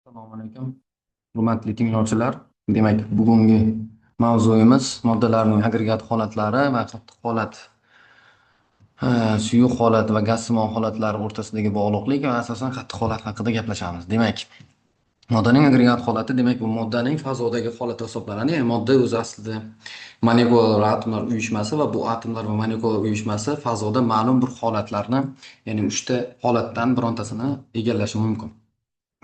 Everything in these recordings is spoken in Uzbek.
Assalomu alaykum. Hurmatli tinglovchilar. Demak, bugungi mavzuyimiz moddalarning agregat holatlari va qattiq holat, suyuq holat va gazsimon holatlari o'rtasidagi bog'liqlik va asosan qattiq holat haqida gaplashamiz. Demak, moddaning agregat holati demak bu moddaning fazodagi holati hisoblanadi. Ya'ni modda o'zi aslida molekulalar va atomlar uyushmasi va bu atomlar va molekulalar uyushmasi fazoda ma'lum bir holatlarni, ya'ni 3 ta holatdan birontasini egallashi mumkin.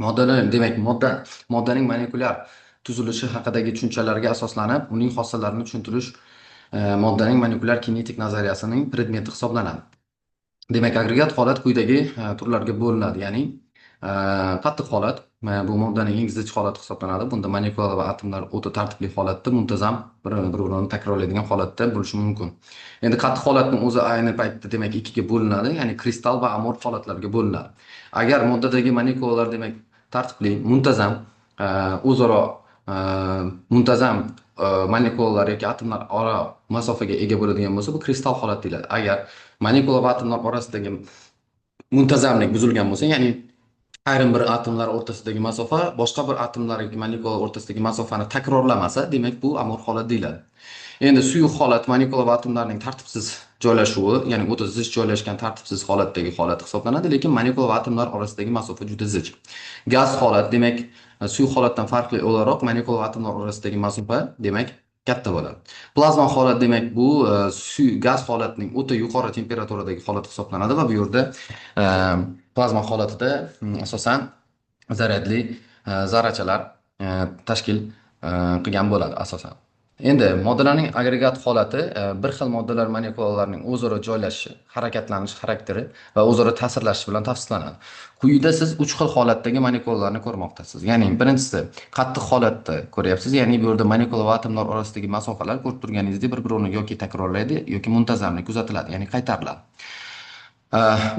Moddaning molekulyar tuzilishi haqidagi tushunchalarga asoslanib, uning xossalarini tushuntirish moddaning molekulyar kinetik nazariyasining predmeti hisoblanadi. Demak, agregat holat quyidagi turlarga bo'linadi. Ya'ni qattiq holat bu moddaning eng zich holati hisoblanadi. Bunda molekulalar va atomlar o'ta tartibli holatda, muntazam bir-birini takrorlaydigan holatda bo'lishi mumkin. Endi qattiq holatning o'zi ayni paytda demak ikkiga bo'linadi, ya'ni kristal va amorf holatlarga bo'linadi. Agar moddadagi molekulalar demak tartibli, muntazam, o'zaro muntazam molekulalar yoki atomlar ora masofaga ega bo'ladigan bo'lsa, bu kristal holat deyiladi. Agar molekula va atomlar orasidagi muntazamlik buzilgan bo'lsa, ya'ni ayrim bir atomlar o'rtasidagi masofa boshqa bir atomlar yoki molekulalar o'rtasidagi masofani takrorlamasa, demak bu amorf holat deyiladi. Endi suyuq holat molekula va atomlarning tartibsiz joylashuvi, ya'ni o'ta zich joylashgan tartibsiz holatdagi holat hisoblanadi, lekin molekula va atomlar orasidagi masofa juda zich. Gaz holat demak suyuq holatdan farqli o'laroq molekula va atomlar orasidagi masofa demak katta bo'ladi. Plazma holat demak bu gaz holatining o'ta yuqori temperaturadagi holat hisoblanadi va bu yerda e, plazma holatida asosan zaryadli zarrachalar tashkil qilgan bo'ladi asosan. Endi moddalarning agregat holati bir xil moddalar molekulalarining o'zaro joylashishi, harakatlanish xarakteri va o'zaro ta'sirlashishi bilan tavsiflanadi. Quyida siz 3 xil holatdagi molekulalarni ko'rmoqdasiz. Ya'ni birinchisi qattiq holatda ko'ryapsiz, ya'ni bu yerda molekula va atomlar orasidagi masofalar ko'rib turganingizdek bir-birini yoki takrorlaydi yoki muntazamlik kuzatiladi, ya'ni qaytariladi.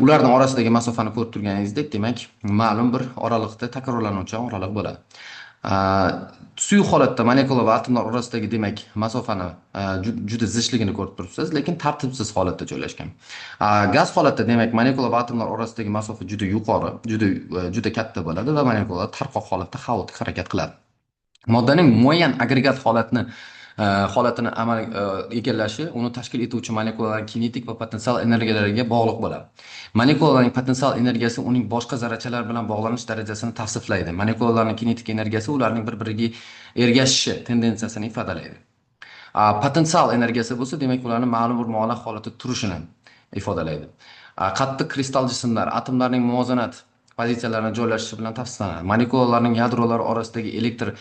Ularning orasidagi masofani ko'rib turganingizdek, demak, ma'lum bir oraliqda takrorlanuvchan oraliq bo'ladi. Suyuq holatda molekula va atomlar orasidagi demak masofani juda zichligini ko'rib turibsiz, lekin tartibsiz holatda joylashgan. Gaz holatda demak molekula va atomlar orasidagi masofa juda yuqori, juda katta bo'ladi va molekulalar tarqoq holatda xaotik harakat qiladi. Moddaning muayyan agregat holatini egallashi uni tashkil etuvchi molekulalarning kinetik va potensial energiyalariga bog'liq bo'ladi. Molekulalarning potensial energiyasi uning boshqa zarrachalar bilan bog'lanish darajasini tavsiflaydi. Molekulalarning kinetik energiyasi ularning bir-biriga ergashishi tendensiyasini ifodalaydi. Potensial energiyasi bo'lsa, demak ularning ma'lum bir muallaq holatda turishini ifodalaydi. Qattiq kristal jismlar atomlarning muvozanat pozitsiyalarini joylashishi bilan tavsiflanadi. Molekulalarning yadrolari orasidagi elektr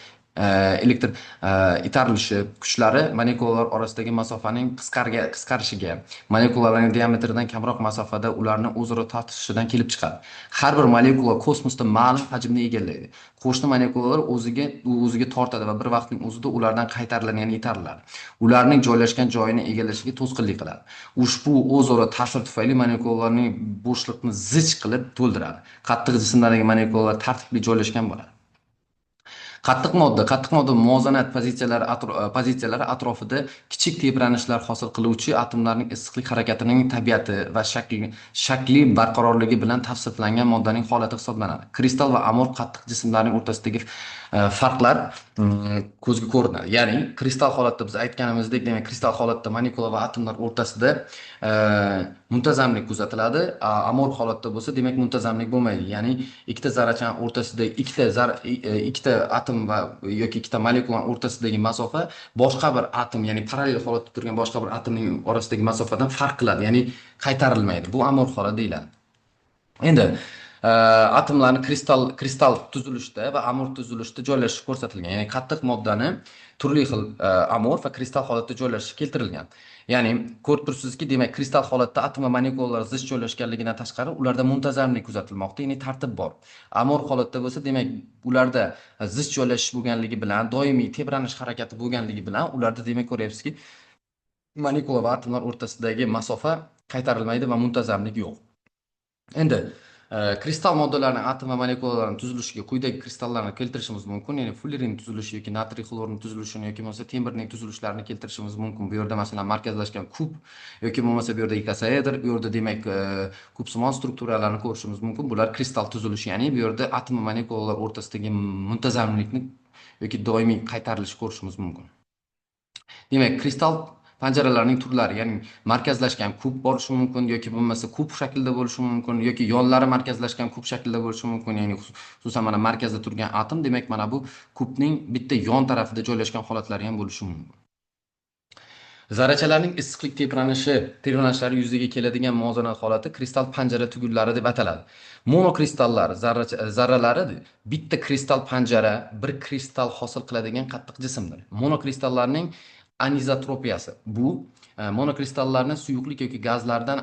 itarilishi kuchlari molekulalar orasidagi masofaning qisqarishiga, molekulalarning diametridan kamroq masofada ularni o'zaro tortishishidan kelib chiqadi. Har bir molekula kosmosda ma'lum hajmni egallaydi. Qo'shni molekulalar o'ziga tortadi va bir vaqtning o'zida ulardan qaytariladi, ya'ni itariladi. Ularning joylashgan joyini egallashiga to'sqinlik qiladi. Ushbu o'zaro ta'sir tufayli molekulalarning bo'shliqni zich qilib to'ldiradi. Qattiq jismlardagi molekulalar tartibli joylashgan bo'ladi. Qattiq modda muvozanat pozitsiyalari atrofida kichik tebranishlar hosil qiluvchi atomlarning issiqlik harakatining tabiati va shakli barqarorligi bilan tavsiflangan moddaning holati hisoblanadi. Kristal va amorf qattiq jismlarning o'rtasidagi farqlar ko'zga ko'rinadi. Ya'ni kristal holatda biz aytganimizdek, demak kristal holatda molekula va atomlar o'rtasida muntazamlik kuzatiladi. Amorf holatda bo'lsa, demak muntazamlik bo'lmaydi. Ya'ni ikkita zarrachani o'rtasida ikkita atom va yoki ikkita molekula o'rtasidagi masofa boshqa bir atom, ya'ni parallel holatda turgan boshqa bir atomning orasidagi masofadan farq qiladi, ya'ni qaytarilmaydi. Bu amorf holat deyiladi. Endi atomlarni kristal tuzilishda va amorf tuzilishda joylashishi ko'rsatilgan. Ya'ni qattiq moddani turli xil amorf va kristal holatda joylashishi keltirilgan. Ya'ni ko'rib turibsizki, demak kristal holatda atom va molekulalar zich joylashganligidan tashqari ularda muntazamlik kuzatilmoqda, ya'ni tartib bor. Amorf holatda bo'lsa, demak ularda zich joylashish bo'lganligi bilan, doimiy tebranish harakati bo'lganligi bilan ularda demak ko'ryapsizki, molekula va atomlar o'rtasidagi masofa qaytarilmaydi va muntazamlik yo'q. Endi Kristal moddalarning atom va molekulalarning tuzilishiga quyidagi kristallarni keltirishimiz mumkin. Ya'ni fullerning tuzilishi yoki natriy xlorning tuzilishini yoki bo'lmasa temirning tuzilishlarini keltirishimiz mumkin. Bu yerda masalan markazlashgan kub yoki bo'lmasa bu yerda ikasaedr, bu yerda demak kubsimon strukturalarni ko'rishimiz mumkin. Bular kristal tuzilishi, ya'ni bu yerda atom va molekulalar o'rtasidagi muntazamlikni yoki doimiy qaytarilishni ko'rishimiz mumkin. Demak, kristal panjaralarning turlari, ya'ni markazlashgan kub bo'lishi mumkin yoki bo'lmasa kub shaklida bo'lishi mumkin yoki yonlari markazlashgan kub shaklida bo'lishi mumkin. Ya'ni xususan mana markazda turgan atom, demak mana bu kubning bitta yon tarafida joylashgan holatlari ham bo'lishi mumkin. Zarrachalarning issiqlik tebranishlari yuzaga keladigan muvozanat holati kristal panjara tugullari deb ataladi. Monokristallar zarralari bitta kristal panjara, bir kristal hosil qiladigan qattiq jismdir. Monokristallarning anizotropiyasi bu monokristallarni suyuqlik yoki gazlardan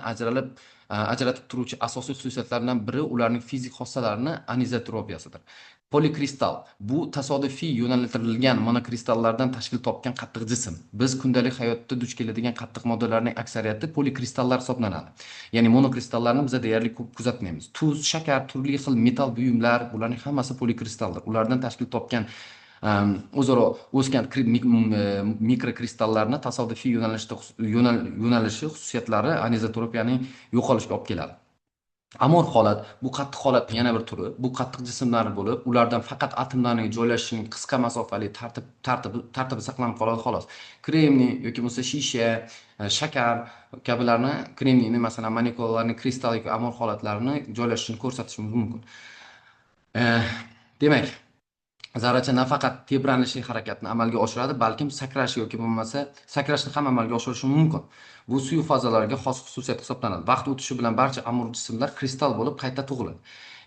ajratib turuvchi asosiy xususiyatlaridan biri ularning fizik xossalarini anizotropiyasidir. Polikristal bu tasodifiy yo'naltirilgan monokristallardan tashkil topgan qattiq jism. Biz kundalik hayotda duch keladigan qattiq moddalarning aksariyati polikristallar hisoblanadi. Ya'ni monokristallarni biz deyarli ko'p kuzatmaymiz. Tuz, shakar, turli xil metall buyumlar, bularning hammasi polikristaldir. Ulardan tashkil topgan o'zaro o'sgan mikrokristallarni tasodifiy yo'nalishi xususiyatlari anizotropiyaning yo'qolishiga olib keladi. Amor holat bu qattiq holatning yana bir turi. Bu qattiq jismlar bo'lib, ulardan faqat atomlarning joylashishining qisqa masofali tartibi saqlanib qoladi xolos. Kremniy yoki bo'lmasa shisha, shakar kabilarni kremniyni masalan molekulalarning kristal yoki amor holatlarini joylashishini ko'rsatishimiz mumkin. Demak, zarracha nafaqat tebranishli harakatni amalga oshiradi, balkim sakrash yoki bo'lmasa sakrashni ham amalga oshirishi mumkin. Bu suyuq fazalarga xos xususiyat hisoblanadi. Vaqt o'tishi bilan barcha amor jismlar kristal bo'lib qayta tug'iladi.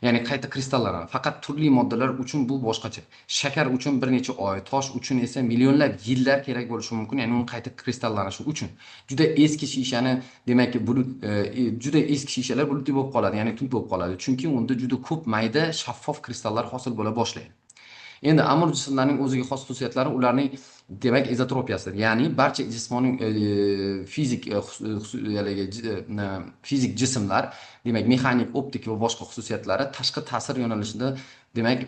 Ya'ni qayta kristallanadi. Faqat turli moddalar uchun bu boshqacha. Shakar uchun bir necha oy, tosh uchun esa millionlab yillar kerak bo'lishi mumkin. Ya'ni uni qayta kristallanishi uchun. Juda eski shishani, demak, juda eski shishalar bulutli bo'lib qoladi, ya'ni tut bo'lib qoladi. Chunki unda juda ko'p mayda shaffof kristallar hosil bo'la boshlaydi. Endi amor jismlarning o'ziga xos xususiyatlari ularning demak izotropiyasidir. Ya'ni barcha jismoniy fizik jismlar, demak mexanik, optik va boshqa xususiyatlari tashqi ta'sir yo'nalishida demak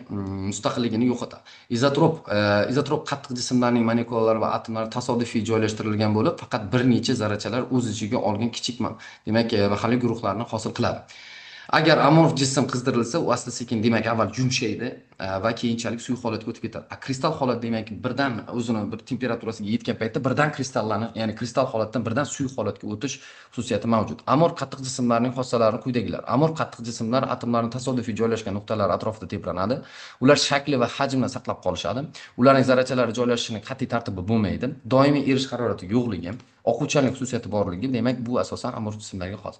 mustaqilligini yo'qotadi. Izotrop qattiq jismlarning molekulalari va atomlari tasodifiy joylashtirilgan bo'lib, faqat bir necha zarrachalar o'z ichiga olgan kichik demak mahalliy guruhlarni hosil qiladi. Agar amorf jism qizdirilsa, u asta-sekin demak avval yumshaydi va keyinchalik suyuq holatga o'tib ketadi. Kristal holat demak birdan o'zini bir temperaturasiga yetgan paytda birdan kristallanib, ya'ni kristal holatdan birdan suyuq holatga o'tish xususiyati mavjud. Amor qattiq jismlarning xossalarini quyidagilar. Amor qattiq jismlar atomlarning tasodifiy joylashgan nuqtalari atrofida tebranadi. Ular shakli va hajmini saqlab qolishadi. Ularning zarrachalari joylashishining qat'iy tartibi bo'lmaydi. Doimiy erish harorati yo'qligi, oquvchanlik xususiyati borligi, demak bu asosan amor jismlarga xos.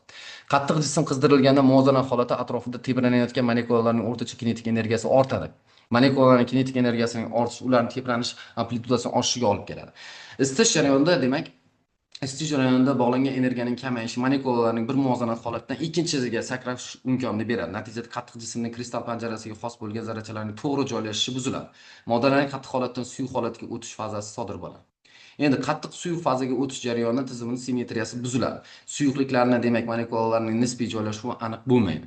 Qattiq jism qizdirilganda muvozanat holati atrofida tebranayotgan molekulalarning o'rtacha kinetik energiyasi ortadi. Molekulalarning kinetik energiyasining ortishi ularning tebranish amplitudasining oshishiga olib keladi. Isitish jarayonida bog'langan energiyaning kamayishi molekulalarning bir muvozanat holatdan ikkinchisiga sakrash imkonini beradi. Natijada qattiq jismning kristal panjarasiga xos bo'lgan zarrachalarning to'g'ri joylashishi buziladi. Moddalarning qattiq holatdan suyuq holatga o'tish fazasi sodir bo'ladi. Endi qattiq suyuq fazaga o'tish jarayonida tizimning simmetriyasi buziladi. Suyuqliklarning demak molekulalarning nisbiy joylashuvi aniq bo'lmaydi.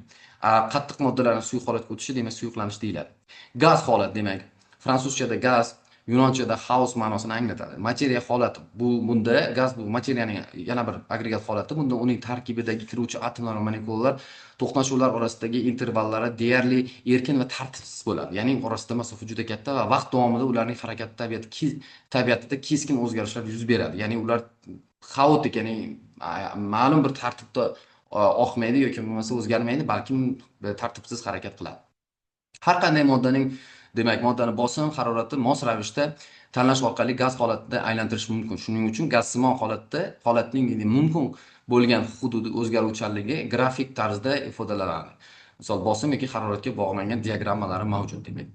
Qattiq moddalarning suyuq holatga o'tishi demak suyuqlanish deyiladi. Gaz holat demak fransuzchada gaz, yunonchada haos ma'nosini anglatadi. Materiya holati bunda gaz bu materiyaning yana bir agregat holati. Bunda uning tarkibidagi kiruvchi atomlar va molekulalar to'qnashuvlar orasidagi intervallari deyarli erkin va tartibsiz bo'ladi. Ya'ni orasida masofa juda katta va vaqt davomida ularning harakat tabiatida keskin o'zgarishlar yuz beradi. Ya'ni ular xaotik, ya'ni ma'lum bir tartibda oqmaydi yoki bo'lmasa o'zgarmaydi, balkim tartibsiz harakat qiladi. Har qanday moddaning demak moddani bosim harorati mos ravishda tanlash orqali gaz holatida aylantirish mumkin. Shuning uchun gazsimon holatning mumkin bo'lgan hududi o'zgaruvchanligi grafik tarzda ifodalanadi. Misol bosim yoki haroratga bog'langan diagrammalari mavjud demak.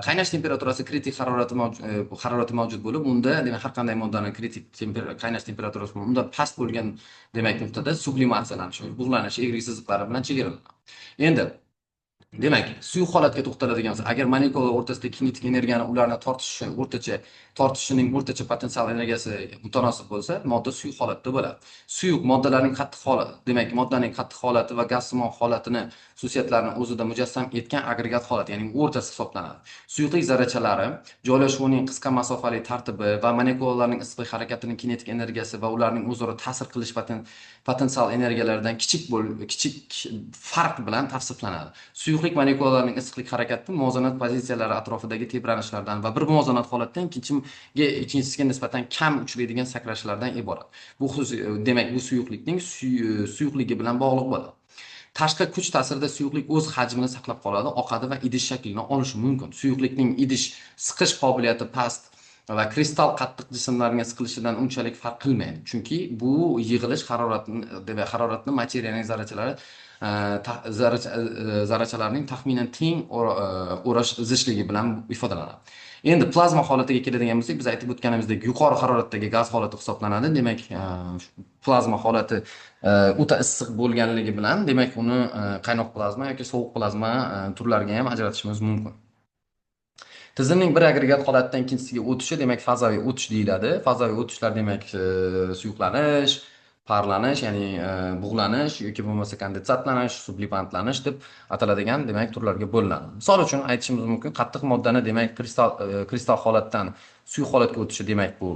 Qaynash temperaturasi kritik harorati mavjud bo'lib, unda demak har qanday moddaning kritik qaynash temperaturasi unda past bo'lgan demak nuqtada sublimatsiyalanish, bug'lanish egri siziqlari bilan chegaralanadi. Endi Demak, suyuq holatga to'xtaladigan bo'lsak, agar molekulalar o'rtasidagi kinetik energiyani ularni tortishining o'rtacha potensial energiyasi mutanosib bo'lsa, modda suyuq holatda bo'ladi. Suyuq moddalarning qattiq holati, demak, moddaning qattiq holati va gazsimon holatini xususiyatlarini o'zida mujassam etgan agregat holat, ya'ni o'rtasi hisoblanadi. Suyuqlik zarrachalari joylashuvining qisqa masofali tartibi va molekulalarning issiqlik harakatining kinetik energiyasi va ularning o'zaro ta'sir qilish potensial energiyalaridan kichik farq bilan tavsiflanadi. Suyuqlik molekulalarning issiqlik harakati muvozanat pozitsiyalari atrofidagi tebranishlardan va bir muvozanat holatdan ikkinchisiga nisbatan kam uchraydigan sakrashlardan iborat. Bu demak, bu suyuqlikning suyuqligi bilan bog'liq bo'ladi. Tashqi kuch ta'sirida suyuqlik o'z hajmini saqlab qoladi, oqadi va idish shaklini olishi mumkin. Suyuqlikning idish siqish qobiliyati past va kristal qattiq jismlarga siqilishidan unchalik farq qilmaydi. Chunki bu yig'ilish haroratni materiyaning zarrachalarning taxminan teng o'rash zichligi bilan ifodalanadi. Endi plazma holatiga keladigan bo'lsak, biz aytib o'tganimizdek yuqori haroratdagi gaz holati hisoblanadi. Demak, plazma holati o'ta issiq bo'lganligi bilan, demak, uni qaynoq plazma yoki sovuq plazma turlariga ham ajratishimiz mumkin. Tizimning bir agregat holatdan ikkinchisiga o'tishi, demak, fazaviy o'tish deyiladi. Fazaviy o'tishlar, demak, suyuqlanish, parlanish, ya'ni bug'lanish yoki bo'lmasa kondensatlanish, sublimantlanish deb ataladigan, demak, turlarga bo'linadi. Misol uchun aytishimiz mumkin, qattiq moddani, demak, kristal holatdan suyuq holatga o'tishi, demak, bu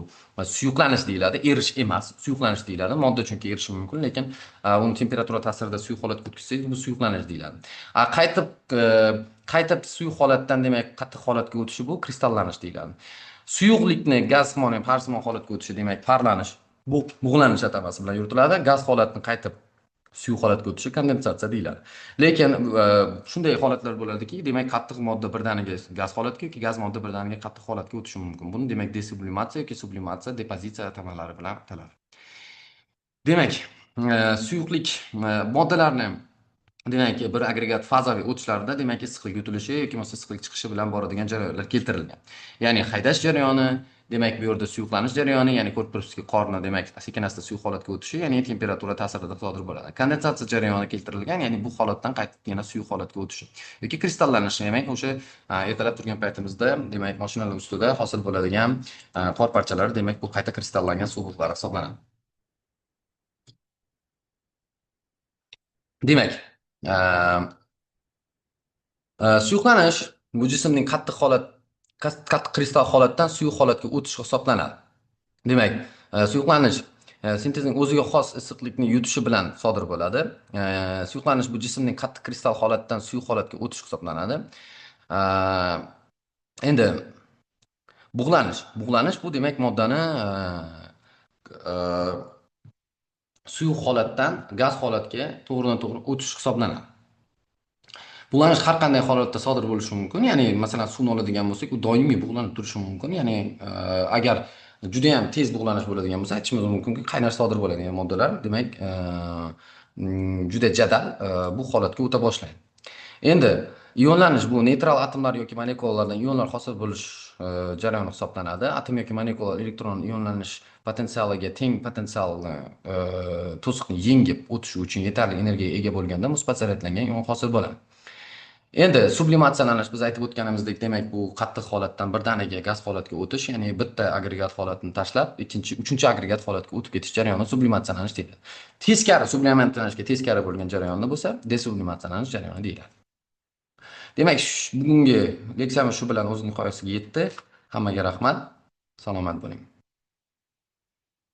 suyuqlanish deyiladi, erish emas, suyuqlanish deyiladi. Modda chunki erishi mumkin, lekin uni temperatura ta'sirida suyuq holatga o'tkazsangiz, bu suyuqlanish deyiladi. Qaytib suyuq holatdan, demak, qattiq holatga o'tishi bu kristallanish deyiladi. Suyuqlikni gazsimon ham parsimon holatga o'tishi, demak, parlanish, bu bug'lanish atamasi bilan yuritiladi. Gaz holatni qaytib suyuq holatga o'tishi kondensatsiya deyiladi. Lekin shunday holatlar bo'ladiki, demak, qattiq modda birdaniga gaz holatga yoki gaz modda birdaniga qattiq holatga o'tishi mumkin. Buni, demak, desublimatsiya yoki sublimatsiya, depozitsiya atamalari bilan ataladi. Demak, suyuqlik moddalarni, demak, bir agregat fazaviy o'tishlarida, demak, issiqlik yutilishi yoki bo'lmasa issiqlik chiqishi bilan boradigan jarayonlar keltirilgan. Ya'ni haydash jarayoni, demak, bu yerda suyuqlanish jarayoni, ya'ni ko'rib turibsizki, qorni, demak, sekin-asta suyuq holatga o'tishi, ya'ni temperatura ta'sirida sodir bo'ladi. Kondensatsiya jarayoni keltirilgan, ya'ni bu holatdan qaytib yana suyuq holatga o'tishi. Yoki kristallanish, demak, o'sha ertalab turgan paytimizda, demak, mashinalar ustida hosil bo'ladigan qor parchalari, demak, bu qayta kristallangan suv bulutlar hisoblanadi. Demak, suyuqlanish bu jismning qattiq kristal holatdan suyuq holatga o'tish hisoblanadi. Demak, suyuqlanish sintezning o'ziga xos issiqlikni yutishi bilan sodir bo'ladi. Suyuqlanish bu jismning qattiq kristal holatdan suyuq holatga o'tish hisoblanadi. Endi bug'lanish bu, demak, moddani suyuq holatdan gaz holatga to'g'ridan-to'g'ri o'tish hisoblanadi. Bug'lanish har qanday holatda sodir bo'lishi mumkin. Ya'ni, masalan, suvni oladigan bo'lsak, u doimiy bug'lanib turishi mumkin. Ya'ni, agar juda ham tez bug'lanish bo'ladigan bo'lsa, aytishimiz mumkinki, qaynash sodir bo'ladigan moddalar, demak, juda jadal bu holatga o'ta boshlaydi. Endi ionlanish bu neytral atomlar yoki molekulalardan ionlar hosil bo'lish jarayoni hisoblanadi. Atom yoki molekula elektron ionlanish potensialiga teng potensialni to'siqni yengib o'tishi uchun yetarli energiyaga ega bo'lganda musbat zaryadlangan ion hosil bo'ladi. Endi sublimatsiyalanish, biz aytib o'tganimizdek, demak, bu qattiq holatdan birdaniga gaz holatga o'tish, ya'ni bitta agregat holatni tashlab, uchinchi agregat holatga o'tib ketish jarayoni sublimatsiyalanish deyiladi. Teskari sublimatiyalanishga teskari bo'lgan jarayonda bo'lsa, desublimatsiyalanish jarayoni deyiladi. Demak, bugungi leksiyamiz shu bilan o'z nihoyasiga yetdi. Hammaga rahmat. Salomat bo'ling.